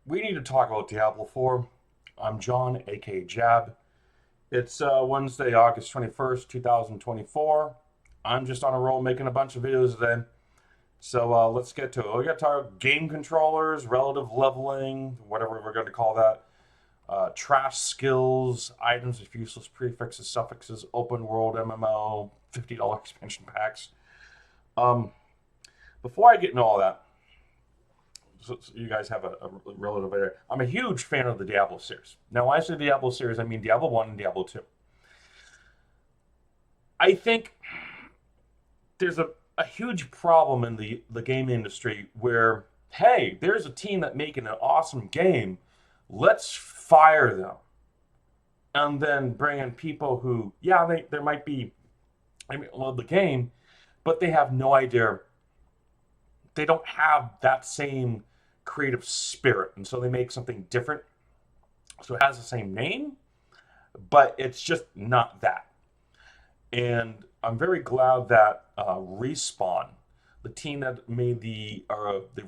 We need to talk about Diablo 4. I'm John, aka Jab. It's Wednesday, August 21st, 2024. I'm just on a roll making a bunch of videos today. So let's get to it. We got to talk game controllers, relative leveling, whatever we're going to call that, trash skills, items with useless prefixes, suffixes, open world MMO, $50 expansion packs. Um, Before I get into all that, so you guys have a relative idea. I'm a huge fan of the Diablo series. Now, when I say Diablo series, I mean Diablo 1 and Diablo 2. I think there's a huge problem in the game industry where, hey, there's a team that making an awesome game. Let's fire them. And then bring in people who, yeah, there might be, I mean, love the game, but they have no idea. They don't have that same creative spirit. And so they make something different. So it has the same name, but it's just not that. And I'm very glad that Respawn, the team that made the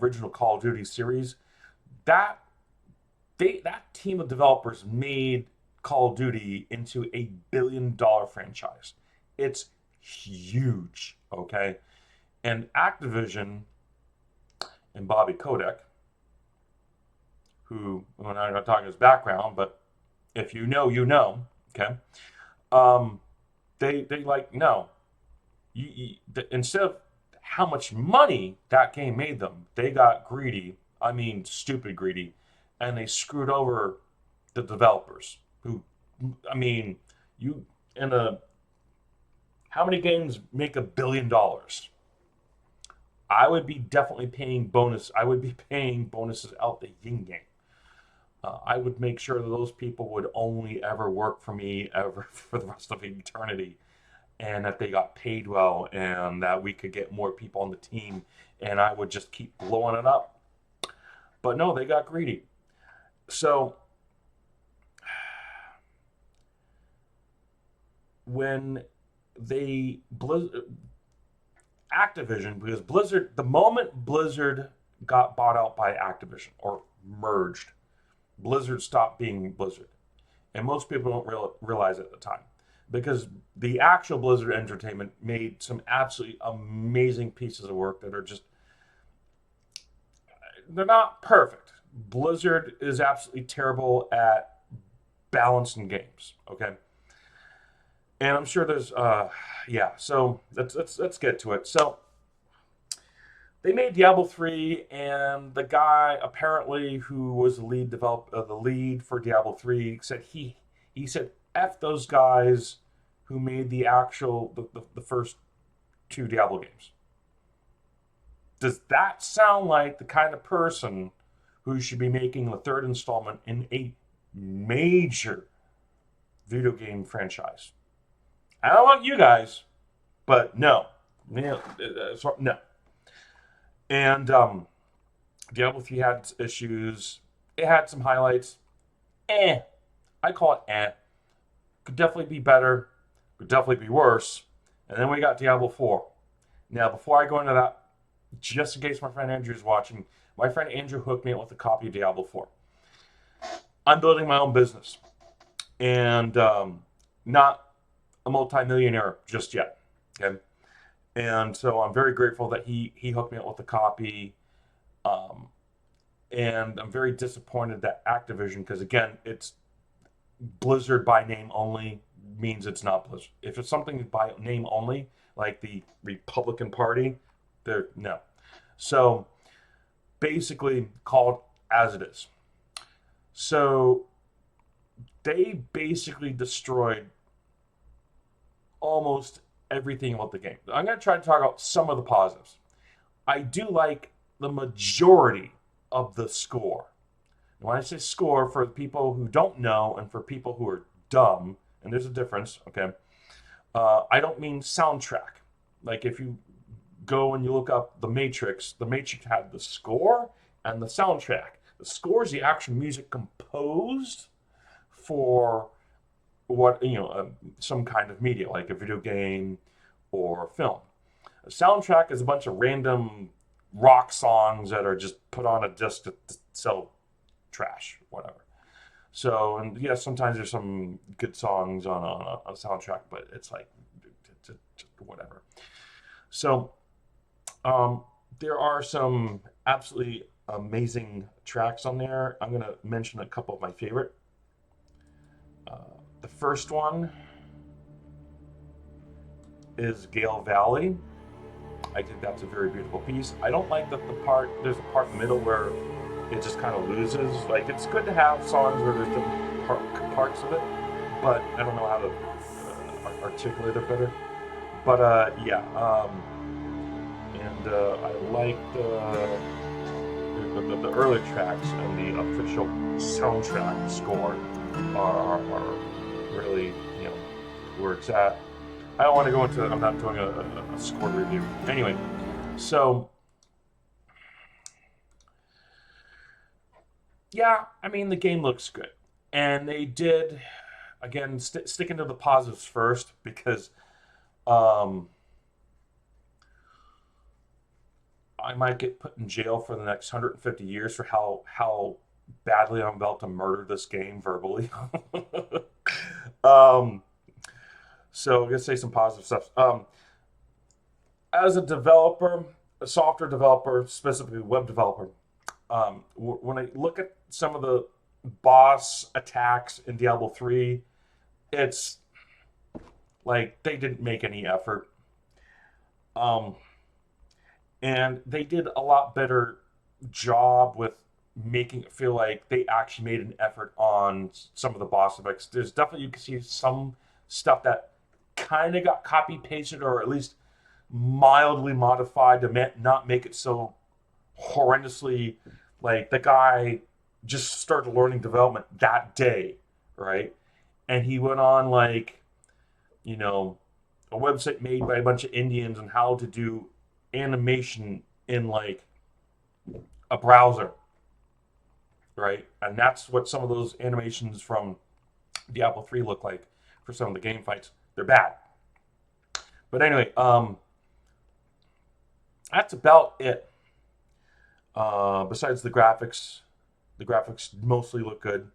original Call of Duty series, that that team of developers made Call of Duty into a $1 billion franchise. It's huge, okay? And Activision and Bobby Kotick, who I'm not going to talk his background, but if you know, you know, okay? Um, they like no, instead of how much money that game made them, they got greedy. I mean, stupid greedy, and they screwed over the developers. Who, I mean, you in a how many games make $1 billion? I would be definitely paying bonus. I would be paying bonuses out the yin yang. I would make sure that those people would only ever work for me ever for the rest of eternity, and that they got paid well, and that we could get more people on the team, and I would just keep blowing it up. But no, they got greedy. So when they Activision, because Blizzard, the moment Blizzard got bought out by Activision or merged, Blizzard stopped being Blizzard, and most people don't realize it at the time, because the actual Blizzard Entertainment made some absolutely amazing pieces of work that are just, they're not perfect. Blizzard is absolutely terrible at balancing games. Okay, and I'm sure there's yeah. So let's get to it. So they made Diablo 3, and the guy apparently who was the lead for Diablo 3 said he said f those guys who made the first two Diablo games. Does that sound like the kind of person who should be making the third installment in a major video game franchise? I don't want you guys, but no, no. No. And Diablo 3 had its issues. It had some highlights. Eh. I call it eh. Could definitely be better. Could definitely be worse. And then we got Diablo 4. Now, before I go into that, just in case my friend Andrew is watching, my friend Andrew hooked me up with a copy of Diablo 4. I'm building my own business. And not a multimillionaire just yet. Okay. And so I'm very grateful that he hooked me up with a copy. Um, and I'm very disappointed that Activision, because again, it's Blizzard by name only means it's not Blizzard. If it's something by name only, like the Republican Party, they're no. So basically, called as it is. So they basically destroyed almost everything about the game. I'm going to try to talk about some of the positives. I do like the majority of the score. And when I say score, for people who don't know and for people who are dumb, and there's a difference, okay? I don't mean soundtrack. Like if you go and you look up The Matrix had the score and the soundtrack. The score is the actual music composed for what some kind of media, like a video game or film. A soundtrack is a bunch of random rock songs that are just put on a disc to sell trash, whatever. So, and yeah, sometimes there's some good songs on a soundtrack, but it's like just whatever. So, um, there are some absolutely amazing tracks on there. I'm gonna mention a couple of my favorite. Uh, the first one is Gale Valley. I think that's a very beautiful piece. I don't like that there's a part in the middle where it just kind of loses. Like, it's good to have songs where there's different parts of it, but I don't know how to articulate it better. But yeah, and I like the early tracks and the official soundtrack score are really, you know, where it's at. I don't want to go into. I'm not doing a score review. Anyway, so yeah, I mean the game looks good, and they did again sticking to the positives first because um, I might get put in jail for the next 150 years for how badly I'm about to murder this game verbally. um, so I'm gonna say some positive stuff. As a developer, a software developer, specifically web developer, when I look at some of the boss attacks in Diablo 3, it's like they didn't make any effort. Um, and they did a lot better job with making it feel like they actually made an effort on some of the boss effects. There's definitely, you can see some stuff that kind of got copy pasted or at least mildly modified to not make it so horrendously like the guy just started learning development that day, right? And he went on like, you know, a website made by a bunch of Indians on how to do animation in like a browser, right? And that's what some of those animations from Diablo 3 look like for some of the game fights. They're bad. But anyway, that's about it. Besides the graphics mostly look good.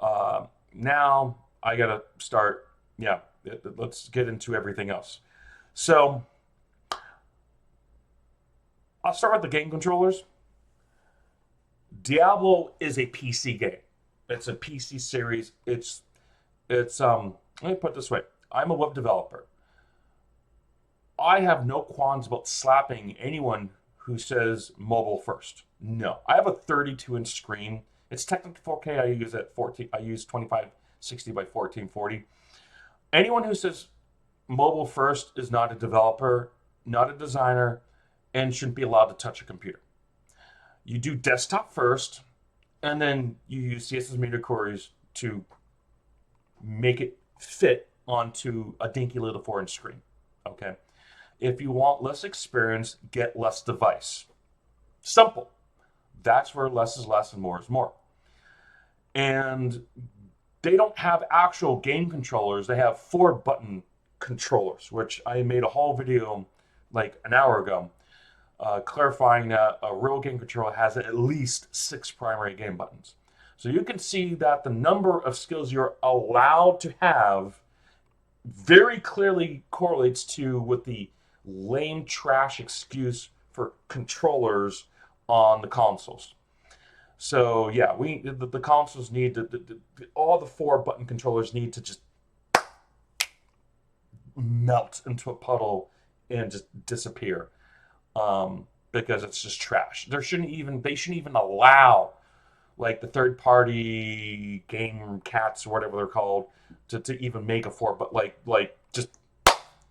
Now I gotta start. Yeah, let's get into everything else. So I'll start with the game controllers. Diablo is a PC game. It's a PC series. It's let me put it this way. I'm a web developer. I have no qualms about slapping anyone who says mobile first. No. I have a 32-inch screen. It's technically 4K. I use at 14. I use 2560 by 1440. Anyone who says mobile first is not a developer, not a designer, and shouldn't be allowed to touch a computer. You do desktop first, and then you use CSS media queries to make it fit onto a dinky little 4-inch screen. Okay. If you want less experience, get less device. Simple. That's where less is less and more is more. And they don't have actual game controllers. They have 4-button controllers, which I made a whole video like an hour ago, clarifying that a real game controller has at least 6 primary game buttons. So you can see that the number of skills you're allowed to have very clearly correlates to with the lame trash excuse for controllers on the consoles. So yeah, the consoles need all the 4-button controllers need to just melt into a puddle and just disappear, because it's just trash. They shouldn't even allow like the third party game cats or whatever they're called to even make a 4, but like just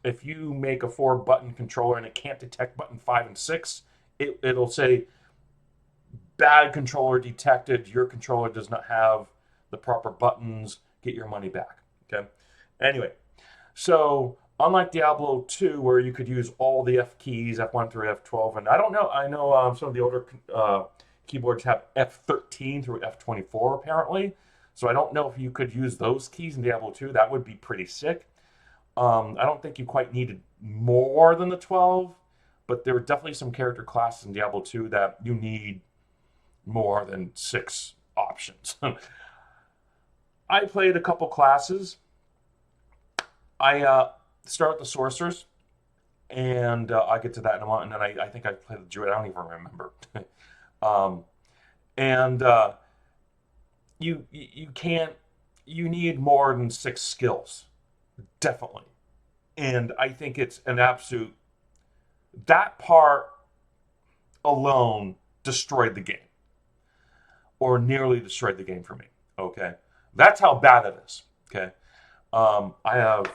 if you make a 4-button controller and it can't detect button 5 and 6, it'll say bad controller detected. Your controller does not have the proper buttons. Get your money back. Okay. Anyway, so unlike Diablo 2, where you could use all the F keys, F1 through F12, and I don't know. I know some of the older keyboards have F13 through F24 apparently. So I don't know if you could use those keys in Diablo 2. That would be pretty sick. I don't think you quite needed more than the 12, but there were definitely some character classes in Diablo 2 that you need more than 6 options. I played a couple classes. I start with the sorcerers, and I get to that in a moment, and then I think I played the druid. I don't even remember. um, and you can't. You need more than 6 skills, definitely. And I think it's an absolute. That part alone destroyed the game, or nearly destroyed the game for me. Okay, that's how bad it is. Okay, I have.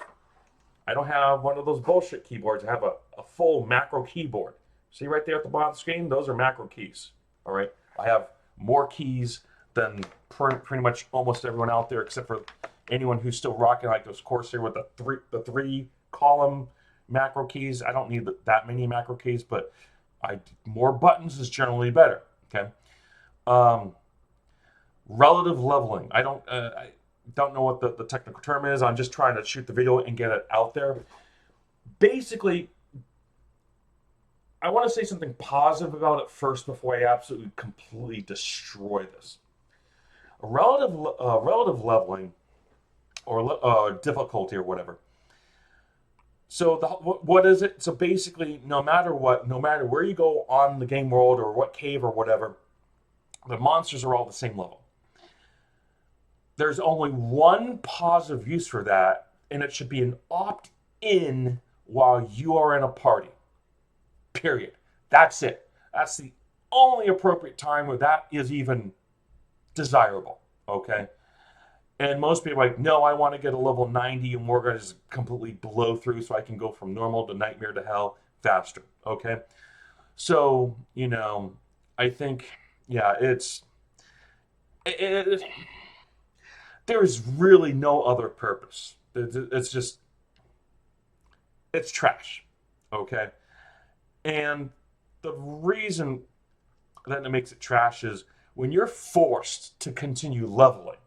I don't have one of those bullshit keyboards. I have a full macro keyboard. See right there at the bottom of the screen? Those are macro keys. All right. I have more keys than pretty much almost everyone out there, except for anyone who's still rocking like those Corsair with the three column macro keys. I don't need that many macro keys, but more buttons is generally better. Okay. Um, Relative leveling. I don't know what the technical term is. I'm just trying to shoot the video and get it out there. Basically, I want to say something positive about it first before I absolutely completely destroy this. Relative leveling or difficulty or whatever. So what is it? So basically, no matter what, no matter where you go on the game world or what cave or whatever, the monsters are all the same level. There's only one positive use for that, and it should be an opt-in while you are in a party. Period. That's it. That's the only appropriate time where that is even desirable. Okay. And most people are like, no, I want to get a level 90 and we're going to just completely blow through so I can go from normal to nightmare to hell faster. Okay. So, I think, yeah, it, there is really no other purpose. It's just, it's trash. Okay. And the reason that it makes it trash is when you're forced to continue leveling,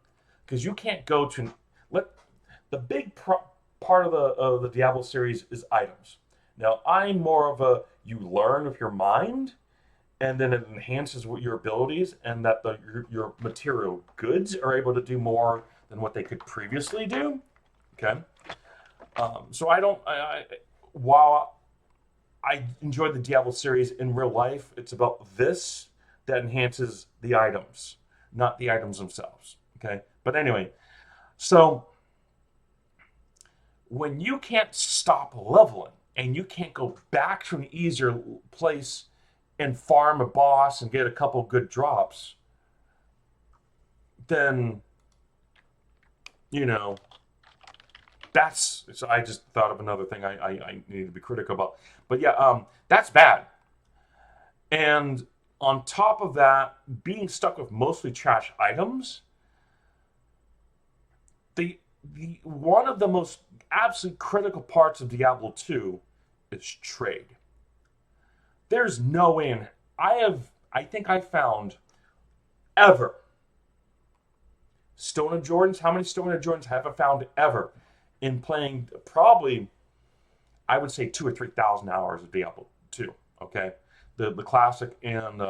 because you can't go to let the big part of the Diablo series is items. Now I'm more of a you learn with your mind, and then it enhances your abilities, and that your material goods are able to do more than what they could previously do. Okay, so I don't. While I enjoyed the Diablo series in real life, it's about this that enhances the items, not the items themselves. Okay, but anyway, so when you can't stop leveling and you can't go back to an easier place and farm a boss and get a couple good drops, then you know that's. So I just thought of another thing I need to be critical about. But yeah, that's bad. And on top of that, being stuck with mostly trash items, the one of the most absolute critical parts of Diablo 2 is trade. There's no way in I think I found ever Stone of Jordans. How many Stone of Jordans have I found ever in playing probably I would say 2 or 3 thousand hours of Diablo 2. Okay, the classic and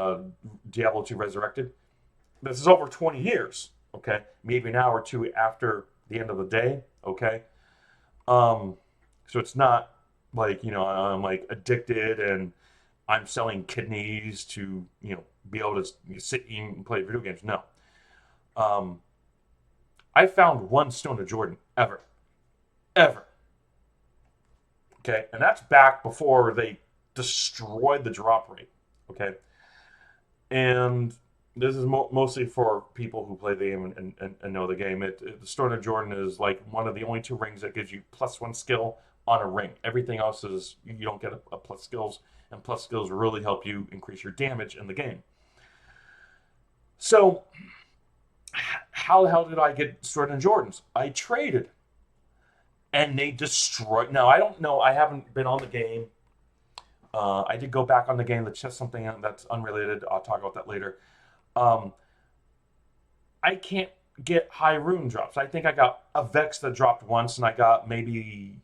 Diablo 2 Resurrected. This is over 20 years. Okay, maybe an hour or two after the end of the day. Okay, so it's not like I'm like addicted and I'm selling kidneys to be able to sit and play video games. No, um, I found one Stone of Jordan ever. Okay, and that's back before they destroyed the drop rate. Okay, and this is mostly for people who play the game and know the game. The Stone of Jordan is like one of the only 2 rings that gives you +1 skill on a ring. Everything else is you don't get a plus skills, and plus skills really help you increase your damage in the game. So, how the hell did I get Stone of Jordans? I traded, and they destroyed. Now I don't know. I haven't been on the game. I did go back on the game to test something that's unrelated. I'll talk about that later. Um, I can't get high rune drops. I think I got a Vex that dropped once, and I got maybe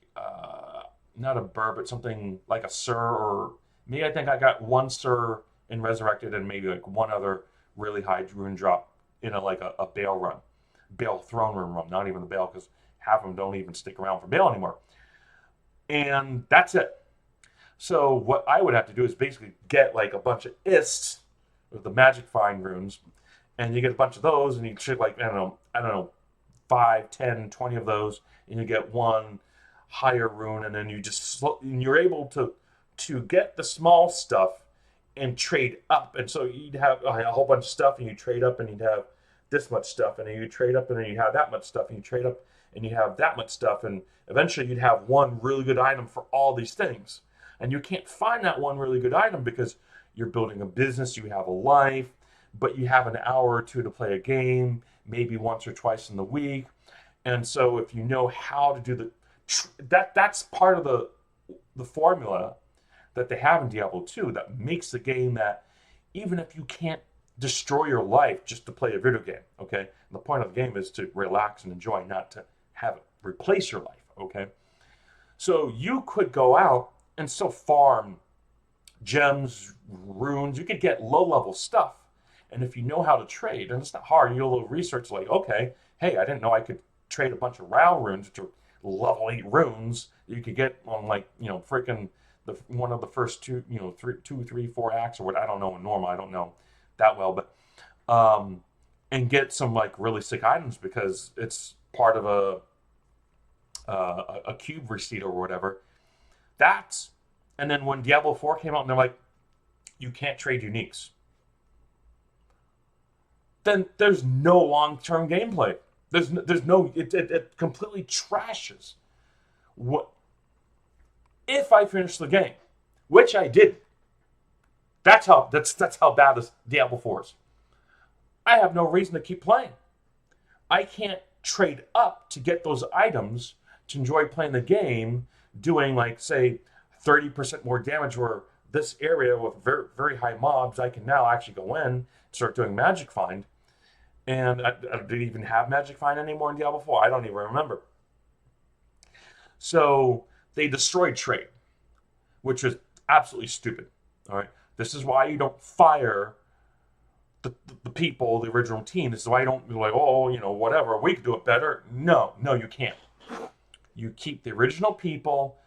not a Burr, but something like a Sir, or maybe I think I got one Sir in Resurrected, and maybe like one other really high rune drop in a Bale run, Bale throne room run, not even the Bale, because half of them don't even stick around for Bale anymore. And that's it. So what I would have to do is basically get like a bunch of ists with the magic find runes, and you get a bunch of those, and you should like I don't know, 5, 10, 20 of those, and you get one higher rune, and then and you're able to get the small stuff and trade up. And so you'd have a whole bunch of stuff, and you trade up, and you'd have this much stuff, and then you trade up, and then you have that much stuff, and you trade up, and you have that much stuff, and eventually you'd have one really good item for all these things. And you can't find that one really good item because you're building a business, you have a life, but you have an hour or two to play a game, maybe once or twice in the week. And so if you know how to do that's part of the formula that they have in Diablo 2 that makes the game that even if you can't destroy your life just to play a video game, okay? The point of the game is to relax and enjoy, not to have it replace your life, okay? So you could go out and still farm gems, runes. You could get low level stuff. And if you know how to trade, and it's not hard, you do a little research like, okay, hey, I didn't know I could trade a bunch of round runes, which are level 8 runes that you could get on like, freaking one of the first two, 3, 4 acts or what, I don't know in normal, I don't know that well, but and get some like really sick items because it's part of a cube receipt or whatever. That's and then when Diablo 4 came out and they're like, you can't trade uniques, then there's no long-term gameplay. There's no it completely trashes what if I finish the game, which I did. That's how bad this Diablo 4 is. I have no reason to keep playing. I can't trade up to get those items to enjoy playing the game, doing like say 30% more damage. Where this area with very very high mobs, I can now actually go in and start doing magic find. And I didn't even have magic find anymore in Diablo 4. I don't even remember. So they destroyed trade, which was absolutely stupid. All right, this is why you don't fire the people, the original team. This is why you don't be like, oh, whatever, we could do it better. No, you can't. You keep the original people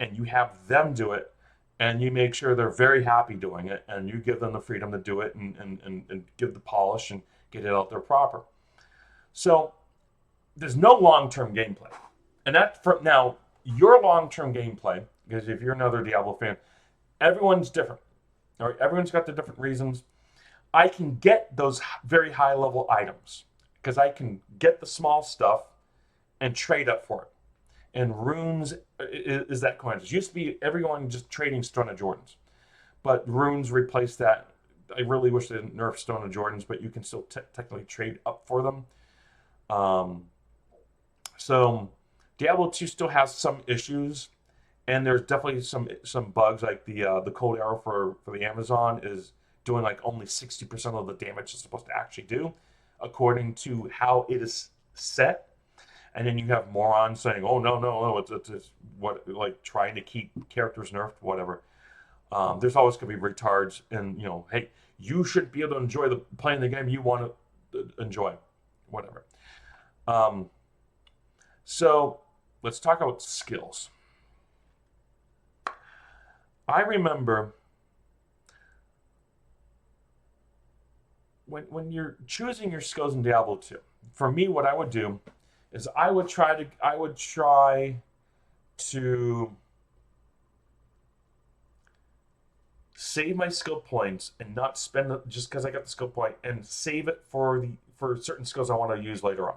and you have them do it, and you make sure they're very happy doing it, and you give them the freedom to do it and give the polish and get it out there proper. So there's no long-term gameplay. And that from now, your long-term gameplay, because if you're another Diablo fan, everyone's different. All right, everyone's got their different reasons. I can get those very high level items because I can get the small stuff and trade up for it. And runes is that coin. It used to be everyone just trading Stone of Jordans, but runes replaced that. I really wish they didn't nerf Stone of Jordans, but you can still technically trade up for them. So Diablo 2 still has some issues, and there's definitely some bugs like the cold arrow for the Amazon is doing like only 60% of the damage it's supposed to actually do, according to how it is set. And then you have morons saying, "Oh no, it's what like trying to keep characters nerfed, whatever." There's always going to be retards, and hey, you shouldn't be able to enjoy playing the game you want to enjoy, whatever. So let's talk about skills. I remember when you're choosing your skills in Diablo 2. For me, what I would do is I would try to save my skill points and not spend it just because I got the skill point, and save it for certain skills I want to use later on.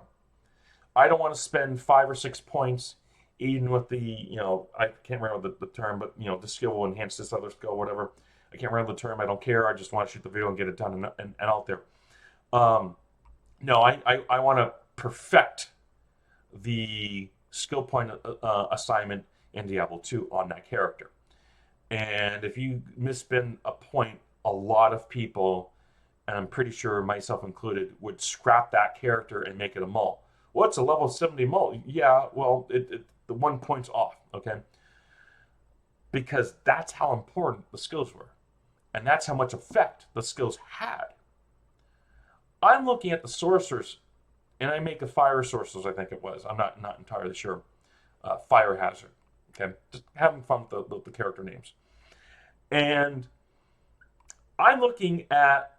I don't want to spend 5 or 6 points even with I can't remember the term, but the skill will enhance this other skill, whatever. I can't remember the term. I don't care. I just want to shoot the video and get it done and out there. No, I want to perfect the skill point assignment in Diablo 2 on that character. And if you misspend a point, a lot of people, and I'm pretty sure myself included, would scrap that character and make it a mul. Well, it's a level 70 mul. Yeah, well, the 1 point's off, okay? Because that's how important the skills were. And that's how much effect the skills had. I'm looking at the sorcerers, and I make a fire sorcerers. I think it was. I'm not entirely sure. Fire hazard. Okay, just having fun with the character names, and I'm looking at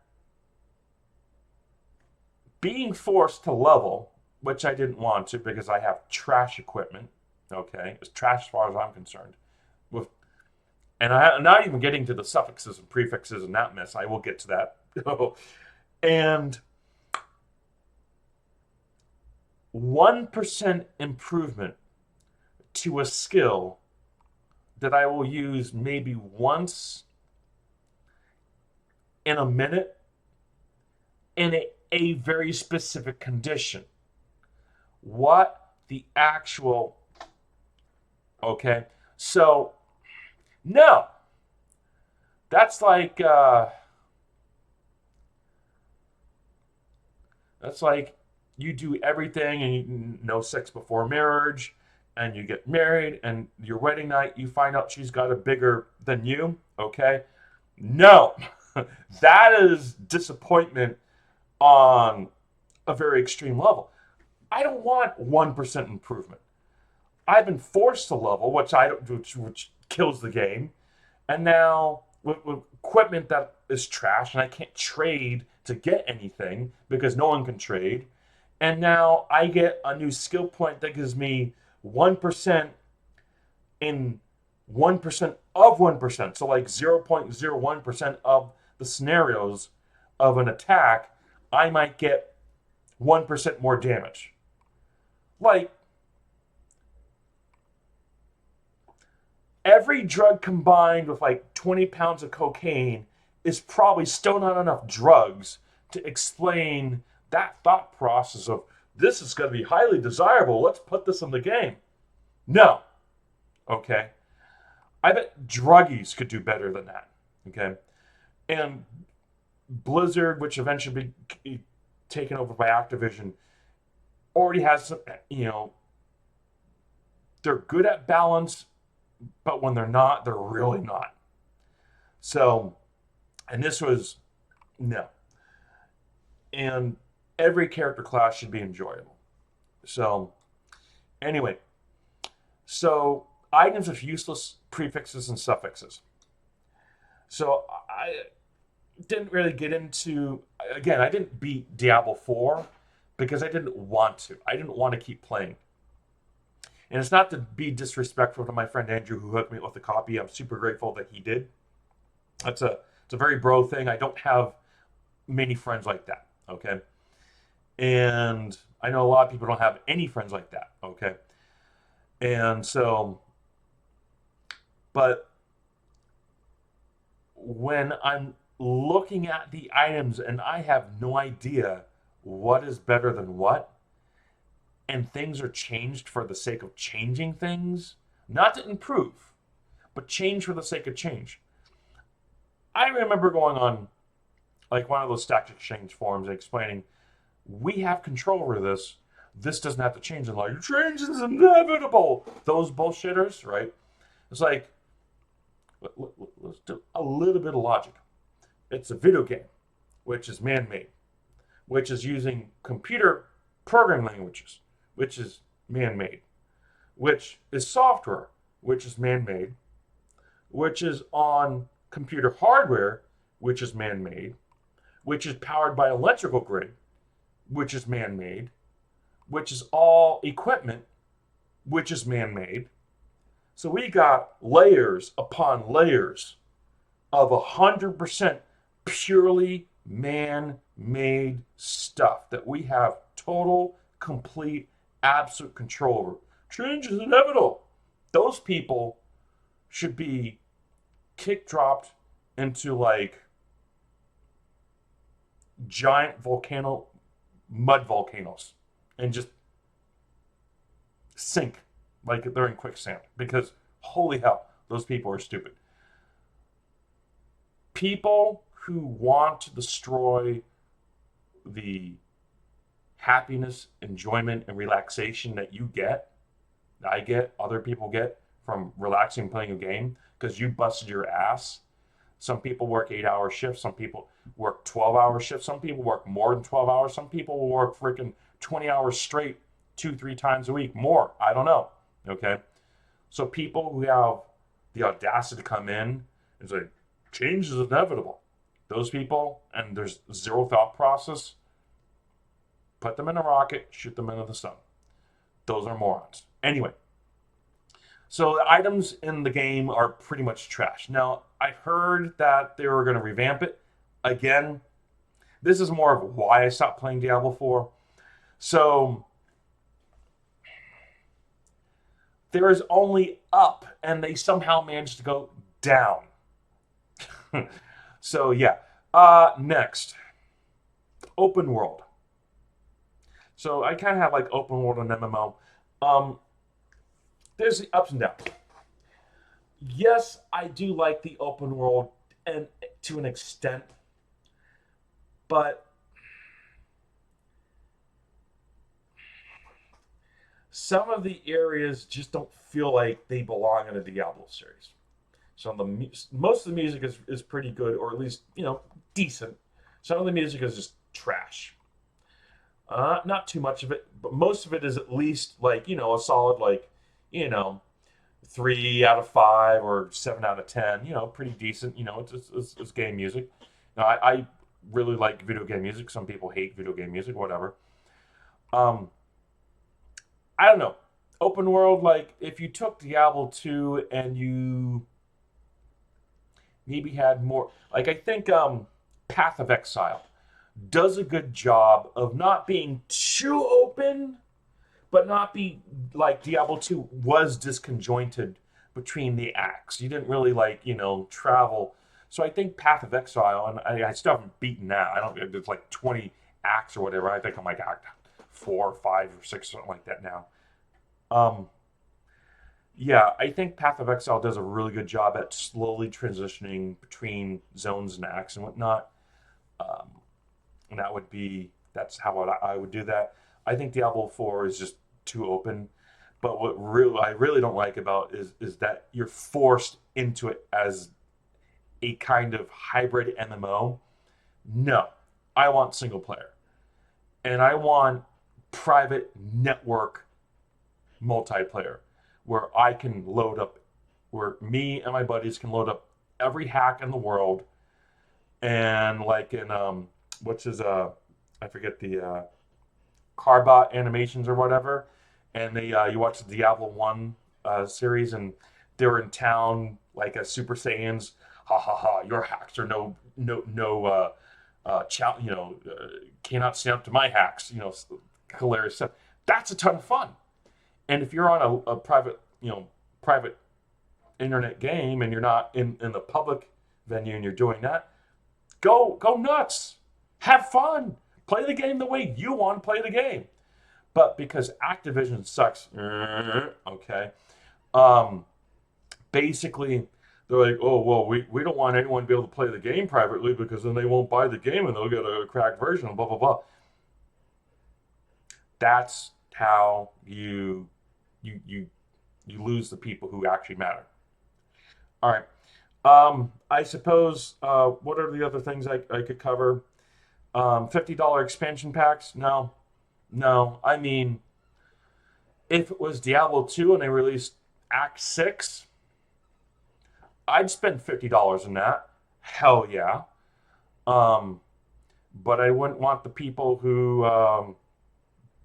being forced to level, which I didn't want to because I have trash equipment. Okay, it's trash as far as I'm concerned. With and I'm not even getting to the suffixes and prefixes and that mess. I will get to that. And 1% improvement to a skill that I will use maybe once in a minute in a very specific condition. What the actual. Okay, so no, that's like you do everything and you know sex before marriage, and you get married, and your wedding night you find out she's got a bigger than you. Okay, no, that is disappointment on a very extreme level. I don't want 1% improvement. I've been forced to level, which I don't, which kills the game. And now with equipment that is trash and I can't trade to get anything because no one can trade. And now I get a new skill point that gives me 1% in 1% of 1%. So like 0.01% of the scenarios of an attack, I might get 1% more damage. Like every drug combined with like 20 pounds of cocaine is probably still not enough drugs to explain that thought process of this is going to be highly desirable. Let's put this in the game. No. Okay. I bet druggies could do better than that. Okay. And Blizzard, which eventually be taken over by Activision, already has some, they're good at balance, but when they're not, they're really not. So, and this was, no. And every character class should be enjoyable. So, anyway, so items with useless prefixes and suffixes. So, I didn't really get into, again, I didn't beat Diablo 4 because I didn't want to. I didn't want to keep playing. And it's not to be disrespectful to my friend Andrew who hooked me up with a copy. I'm super grateful that he did. It's a very bro thing. I don't have many friends like that. Okay. And I know a lot of people don't have any friends like that. Okay. And so, but when I'm looking at the items and I have no idea what is better than what, and things are changed for the sake of changing things, not to improve, but change for the sake of change. I remember going on like one of those Stack Exchange forums and explaining, we have control over this. This doesn't have to change. And like, change is inevitable. Those bullshitters, right? It's like, let's do a little bit of logic. It's a video game, which is man-made, which is using computer programming languages, which is man-made, which is software, which is man-made, which is on computer hardware, which is man-made, which is powered by electrical grid, which is man-made, which is all equipment, which is man-made. So we got layers upon layers of 100% purely man-made stuff that we have total, complete, absolute control over. Change is inevitable. Those people should be kick dropped into like giant mud volcanoes and just sink like they're in quicksand because holy hell, those people are stupid. People who want to destroy the happiness, enjoyment, and relaxation that you get, other people get from relaxing playing a game because you busted your ass, Some people work 8 hour shifts. Some people work 12 hour shifts. Some people work more than 12 hours. Some people will work freaking 20 hours straight, 2, 3 times a week, more. I don't know. Okay. So people who have the audacity to come in and say, change is inevitable. Those people, and there's zero thought process, put them in a rocket, shoot them into the sun. Those are morons. Anyway, so the items in the game are pretty much trash. Now, I heard that they were going to revamp it. Again, this is more of why I stopped playing Diablo 4. So there is only up, and they somehow managed to go down. So yeah. Next, open world. So I kind of have like open world and MMO. Um, there's the ups and downs. Yes, I do like the open world and to an extent, but some of the areas just don't feel like they belong in a Diablo series. So most of the music is pretty good, or at least decent. Some of the music is just trash. Not too much of it, but most of it is at least like a solid like you know 3 out of 5 or 7 out of 10. Pretty decent. It's game music. Now I really like video game music. Some people hate video game music, whatever. Um, I don't know. Open world, like if you took Diablo 2 and you maybe had more, like I think Path of Exile does a good job of not being too open, but not be like Diablo 2 was disconjointed between the acts. You didn't really like, travel. So I think Path of Exile, and I still haven't beaten that. I don't, there's like 20 acts or whatever. I think I'm like act 4 or 5 or 6, something like that now. Um, yeah, I think Path of Exile does a really good job at slowly transitioning between zones and acts and whatnot. Um, and that's how I would do that. I think Diablo 4 is just too open. But what really I really don't like about is that you're forced into it as a kind of hybrid MMO. No, I want single player, and I want private network multiplayer where I can load up, where me and my buddies can load up every hack in the world, and like in what's his I forget the Carbot animations or whatever, and they you watch the Diablo One series, and they're in town like a Super Saiyans. Ha ha ha! Your hacks are cannot stand up to my hacks. Hilarious stuff. That's a ton of fun. And if you're on a private private internet game and you're not in the public venue and you're doing that, go nuts, have fun, play the game the way you want to play the game. But because Activision sucks, okay, um, basically they're like, oh well, we don't want anyone to be able to play the game privately because then they won't buy the game and they'll get a cracked version and blah blah blah. That's how you lose the people who actually matter. All right. I suppose what are the other things I could cover? $50 expansion packs? No, no. I mean, if it was Diablo 2 and they released Act 6, I'd spend $50 on that. Hell yeah. Um, but I wouldn't want the people who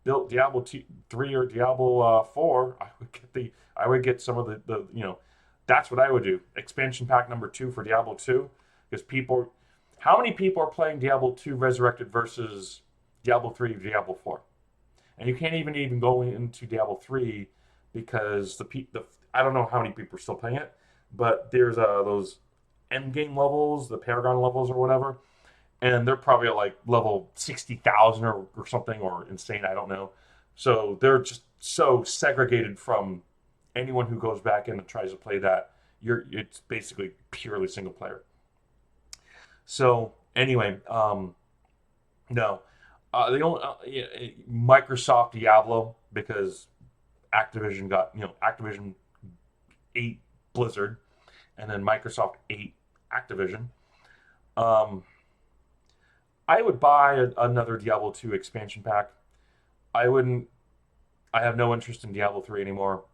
built Diablo 3 or Diablo 4. I would get some of the. That's what I would do. Expansion pack number 2 for Diablo 2, because people, how many people are playing Diablo 2 Resurrected versus Diablo 3 Diablo 4? And you can't even go into Diablo 3 because the I don't know how many people are still playing it, but there's those end game levels, the Paragon levels or whatever, and they're probably at like level 60,000 or something, or insane. I don't know. So they're just so segregated from anyone who goes back in and tries to play that. It's basically purely single player. So anyway, no, the only yeah, Microsoft Diablo, because Activision got Activision ate Blizzard, and then Microsoft ate Activision. Um, I would buy another Diablo 2 expansion pack. I wouldn't. I have no interest in Diablo 3 anymore.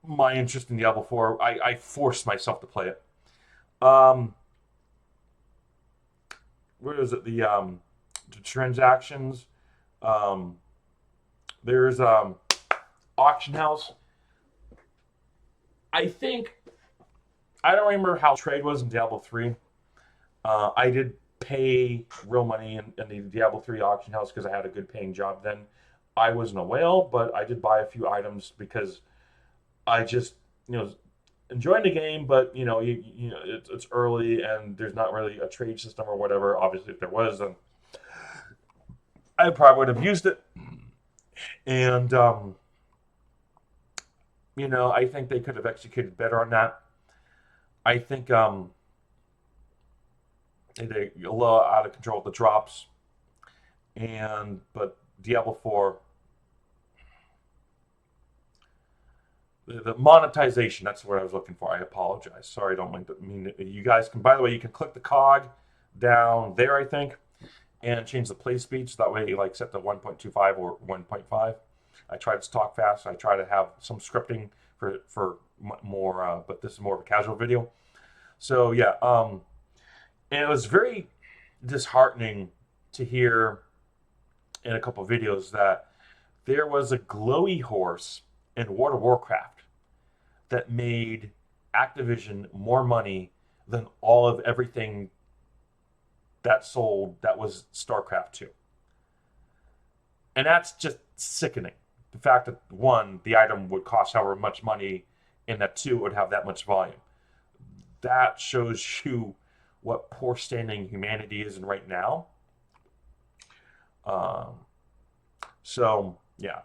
My interest in Diablo 4, I forced myself to play it. Um, where is it? The transactions. Um, there's auction house. I think I don't remember how trade was in Diablo 3. I did pay real money in the Diablo 3 auction house because I had a good paying job then. I wasn't a whale, but I did buy a few items because I just, you know, enjoying the game, but it's early and there's not really a trade system or whatever. Obviously, if there was, then I probably would have used it. And I think they could have executed better on that. I think they a little out of control with the drops, and but Diablo 4, the monetization, that's what I was looking for. I apologize. Sorry, I don't mean you guys can. By the way, you can click the cog down there, I think, and change the play speed so that way you like set to 1.25 or 1.5. I try to talk fast. I try to have some scripting for more, but this is more of a casual video. So yeah, and it was very disheartening to hear in a couple of videos that there was a glowy horse in World of Warcraft that made Activision more money than all of everything that sold that was StarCraft 2. And that's just sickening. The fact that, one, the item would cost however much money, and that, two, it would have that much volume. That shows you what poor standing humanity is in right now. Um, so, yeah.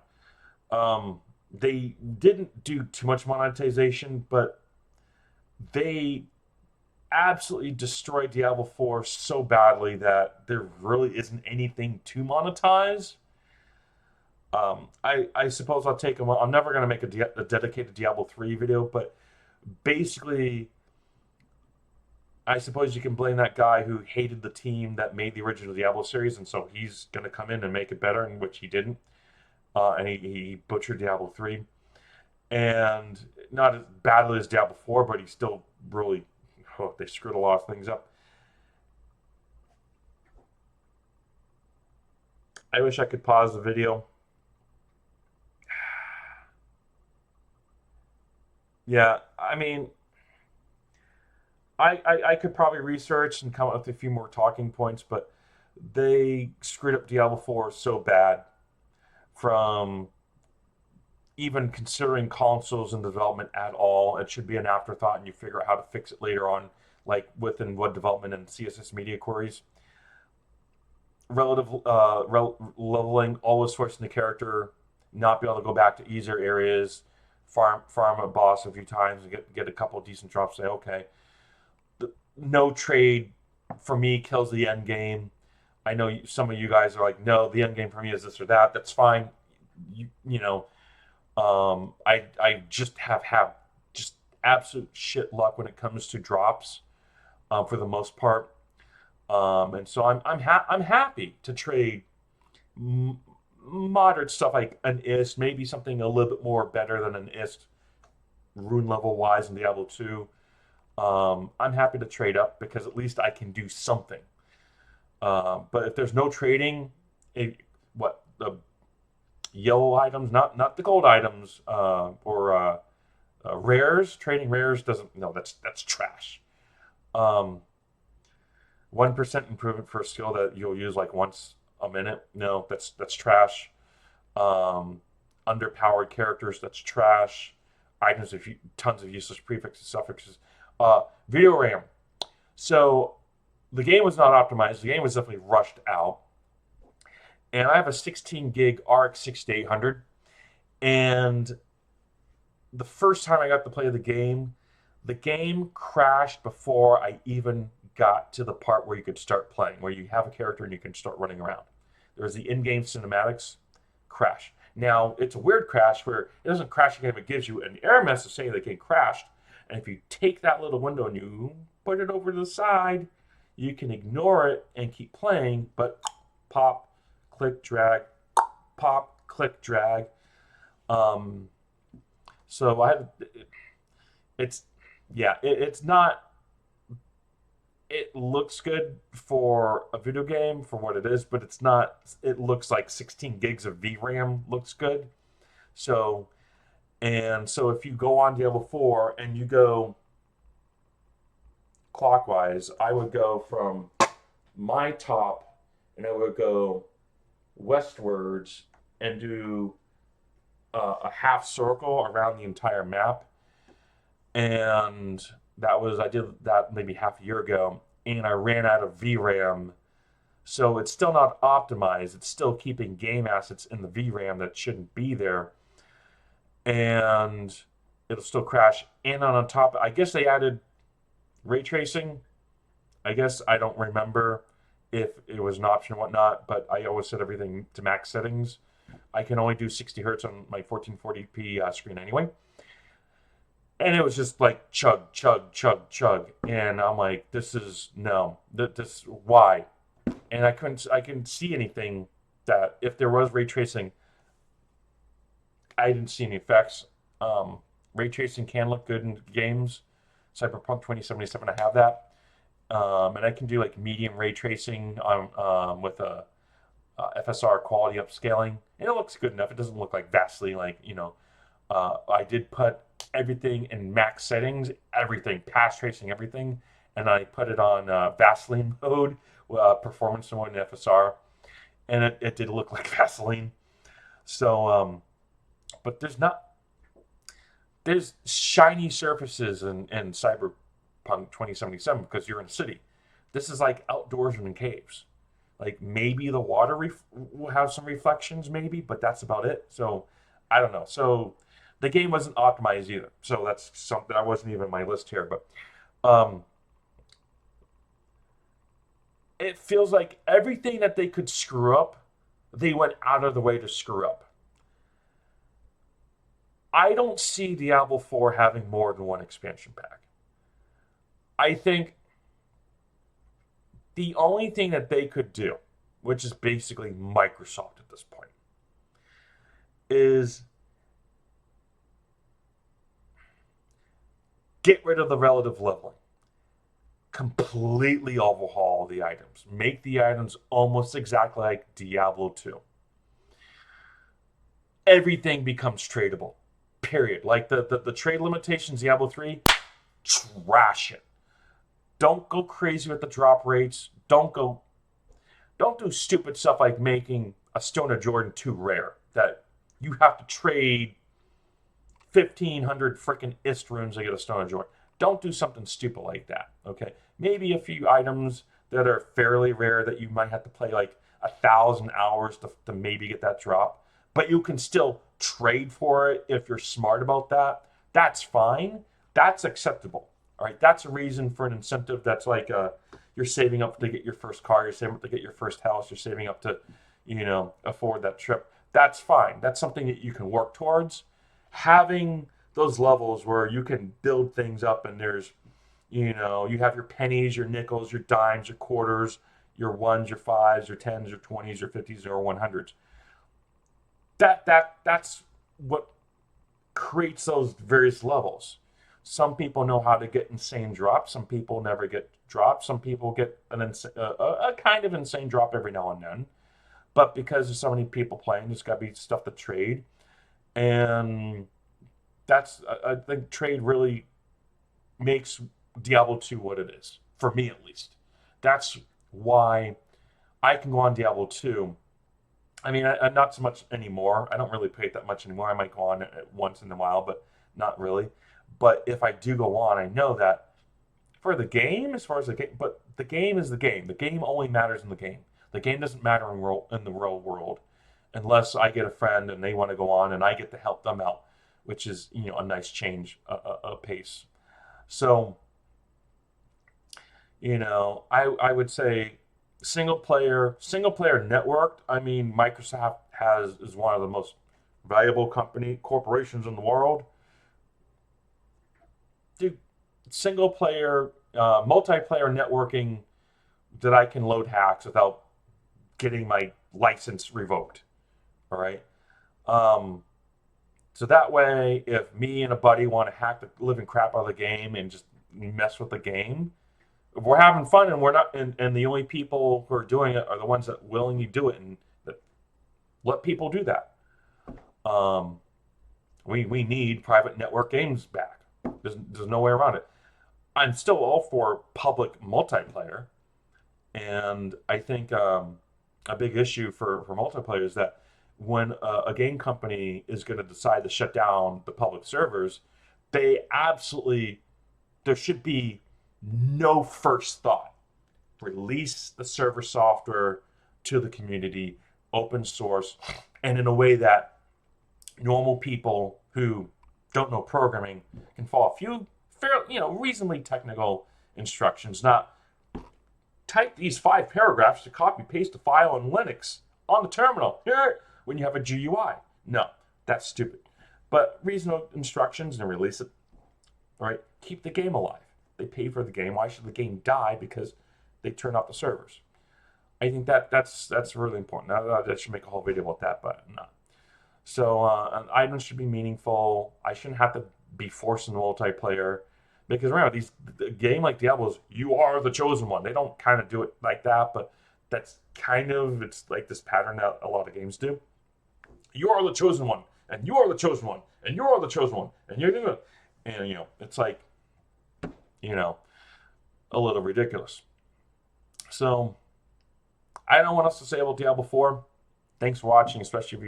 They didn't do too much monetization, but they absolutely destroyed Diablo 4 so badly that there really isn't anything to monetize. I suppose I'll take them. I'm never going to make a dedicated Diablo 3 video, but basically, I suppose you can blame that guy who hated the team that made the original Diablo series, and so he's going to come in and make it better, in which he didn't. And he butchered Diablo 3. And not as badly as Diablo 4, but he still really, they screwed a lot of things up. I wish I could pause the video. Yeah, I mean, I could probably research and come up with a few more talking points, but they screwed up Diablo 4 so bad from even considering consoles in development at all. It should be an afterthought, and you figure out how to fix it later on, like within web development and CSS media queries. Leveling, always forcing the character not be able to go back to easier areas, farm a boss a few times and get a couple of decent drops. Say okay, no trade for me kills the end game. I know some of you guys are like, no, the end game for me is this or that. That's fine. You know, I just have just absolute shit luck when it comes to drops, for the most part. And so I'm happy to trade moderate stuff like an ist, maybe something a little bit more better than an ist, rune level wise in Diablo 2. I'm happy to trade up because at least I can do something. But if there's no trading, what the yellow items, not the gold items, or rares, trading rares doesn't. No, that's trash. 1% improvement for a skill that you'll use like once a minute. No, that's trash. Underpowered characters, that's trash. Items of tons of useless prefixes, suffixes. Video RAM. So the game was not optimized. The game was definitely rushed out. And I have a 16 gig RX 6800. And the first time I got to play the game crashed before I even got to the part where you could start playing, where you have a character and you can start running around. There's the in-game cinematics crash. Now, it's a weird crash where it doesn't crash the game, it gives you an error message saying the game crashed, And if you take that little window and you put it over to the side, you can ignore it and keep playing, but pop, click, drag, pop, click, drag. Um, so it's, yeah, it's not, it looks good for a video game for what it is, but it's not, it looks like 16 gigs of VRAM looks good. So, and so if you go on Diablo 4 and you go clockwise, I would go from my top and I would go westwards and do a half circle around the entire map. And I did that maybe half a year ago, and I ran out of VRAM. So it's still not optimized. It's still keeping game assets in the VRAM that shouldn't be there. And it'll still crash. And on top, I guess they added ray tracing. I guess I don't remember if it was an option or whatnot, but I always set everything to max settings. I can only do 60 hertz on my 1440p screen anyway. And it was just like chug, chug, chug, chug. And I'm like, this is no, this why? And I couldn't see anything that if there was ray tracing, I didn't see any effects. Ray tracing can look good in games. Cyberpunk 2077, I have that. And I can do like medium ray tracing on with a FSR quality upscaling, and it looks good enough. It doesn't look like vastly like I did put everything in max settings, everything, pass tracing, everything, and I put it on Vaseline mode, performance mode in FSR, and it did look like Vaseline. So, but there's shiny surfaces in Cyberpunk 2077 because you're in a city. This is like outdoors and in caves. Like maybe the water will have some reflections, maybe, but that's about it. So I don't know. So the game wasn't optimized either. So that's something that wasn't even on my list here. But um, it feels like everything that they could screw up, they went out of the way to screw up. I don't see Diablo 4 having more than one expansion pack. I think the only thing that they could do, which is basically Microsoft at this point, is get rid of the relative leveling. Completely overhaul the items. Make the items almost exactly like Diablo 2. Everything becomes tradable. Period. Like the trade limitations, Diablo 3, trash it. Don't go crazy with the drop rates. Don't do stupid stuff like making a Stone of Jordan 2 rare that you have to trade 1,500 freaking ist runes to get a Stone of Jordan. Don't do something stupid like that. Okay, maybe a few items that are fairly rare that you might have to play like 1,000 hours to maybe get that drop, but you can still trade for it if you're smart about that. That's fine. That's acceptable. All right, that's a reason for an incentive. That's like you're saving up to get your first car, you're saving up to get your first house, you're saving up to, afford that trip. That's fine. That's something that you can work towards. Having those levels where you can build things up and there's, you have your pennies, your nickels, your dimes, your quarters, your ones, your fives, your tens, your 20s, your 50s, or 100s. That's what creates those various levels. Some people know how to get insane drops. Some people never get drops. Some people get a kind of insane drop every now and then. But because there's so many people playing, there's got to be stuff to trade. And I think trade really makes Diablo 2 what it is, for me at least. That's why I can go on Diablo 2. I mean, not so much anymore. I don't really play it that much anymore. I might go on it once in a while, but not really. But if I do go on, I know that for the game, as far as the game, but the game is the game. The game only matters in the game. The game doesn't matter in the real world unless I get a friend and they want to go on and I get to help them out, which is, a nice change, a pace. So, I would say single player networked. I mean, Microsoft is one of the most valuable corporations in the world. do single player, multiplayer networking that I can load hacks without getting my license revoked. All right. Um, so that way, if me and a buddy want to hack the living crap out of the game and just mess with the game, if we're having fun and we're not, and the only people who are doing it are the ones that willingly do it, and that let people do that. Um, we need private network games back. There's no way around it. I'm still all for public multiplayer, and I think a big issue for multiplayer is that when a game company is going to decide to shut down the public servers, they absolutely, there should be no first thought. Release the server software to the community, open source, and in a way that normal people who don't know programming can follow a few fairly, reasonably technical instructions. Not type these 5 paragraphs to copy paste a file in Linux on the terminal here when you have a GUI. No, that's stupid. But reasonable instructions and release it. All right, keep the game alive. They pay for the game. Why should the game die because they turn off the servers? I think that's really important. I should make a whole video about that, but no. So items should be meaningful. I shouldn't have to be forced into multiplayer. Because remember, a game like Diablo's, you are the chosen one. They don't kind of do it like that, but that's kind of, it's like this pattern that a lot of games do. You are the chosen one, and you are the chosen one, and you are the chosen one, and you're gonna, and it's like, a little ridiculous. So I don't know what else to say about Diablo 4. Thanks for watching, especially if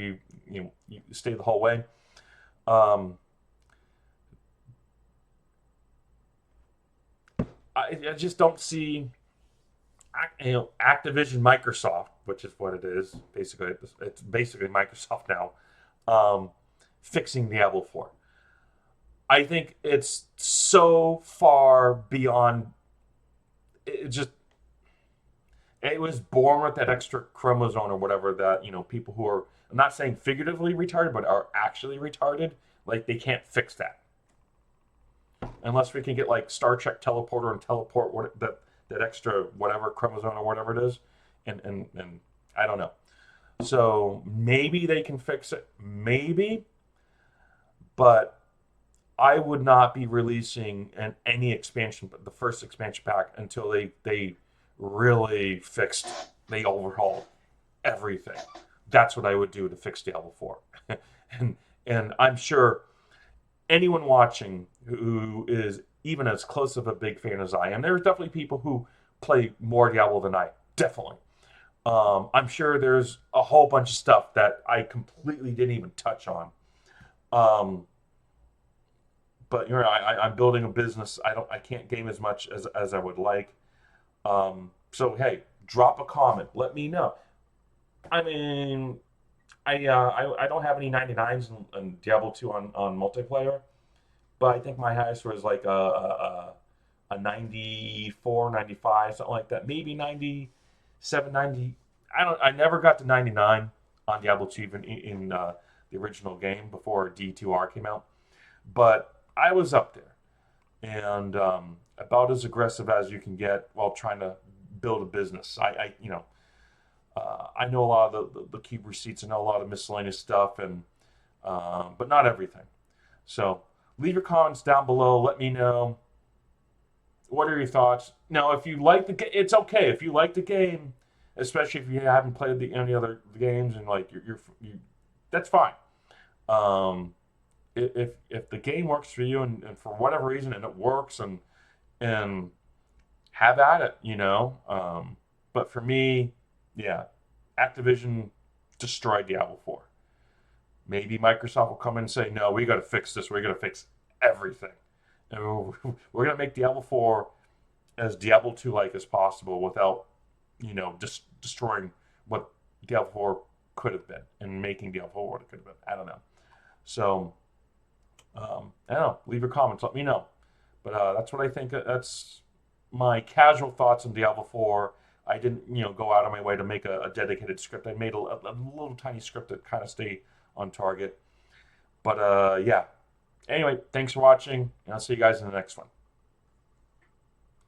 you stay the whole way. I just don't see, Activision Microsoft, which is what it is basically. It's basically Microsoft now, fixing Diablo 4. I think it's so far beyond. It was born with that extra chromosome or whatever that people who are, I'm not saying figuratively retarded, but are actually retarded. Like they can't fix that unless we can get like Star Trek teleporter and teleport that extra whatever chromosome or whatever it is, and I don't know. So maybe they can fix it, maybe, but I would not be releasing any expansion, the first expansion pack, until they really fixed, they overhauled everything. That's what I would do to fix Diablo 4. and I'm sure anyone watching who is even as close of a big fan as I am, there's definitely people who play more Diablo than I, definitely. I'm sure there's a whole bunch of stuff that I completely didn't even touch on. But I'm building a business. I can't game as much as I would like. So hey, drop a comment. Let me know. I mean, I don't have any 99s in Diablo 2 on multiplayer, but I think my highest was like a 94, 95, something like that. Maybe 97, 90. I never got to 99 on Diablo 2 even in the original game before D2R came out. But I was up there, and about as aggressive as you can get while trying to build a business. I know a lot of the keep receipts. I know a lot of miscellaneous stuff, and but not everything. So leave your comments down below. Let me know. What are your thoughts? Now, if you like the game, it's okay. If you like the game, especially if you haven't played any other games and like you that's fine. Um, if the game works for you and for whatever reason and it works and have at it. But for me, yeah, Activision destroyed Diablo 4. Maybe Microsoft will come in and say, no, we got to fix this. We got to fix everything. And we're going to make Diablo 4 as Diablo 2 like as possible without, just destroying what Diablo 4 could have been and making Diablo 4 what it could have been. I don't know. So, I don't know. Leave your comments. Let me know. But that's what I think. That's my casual thoughts on Diablo 4. I didn't, go out of my way to make a dedicated script. I made a little tiny script to kind of stay on target. But yeah, Anyway, thanks for watching, and I'll see you guys in the next one.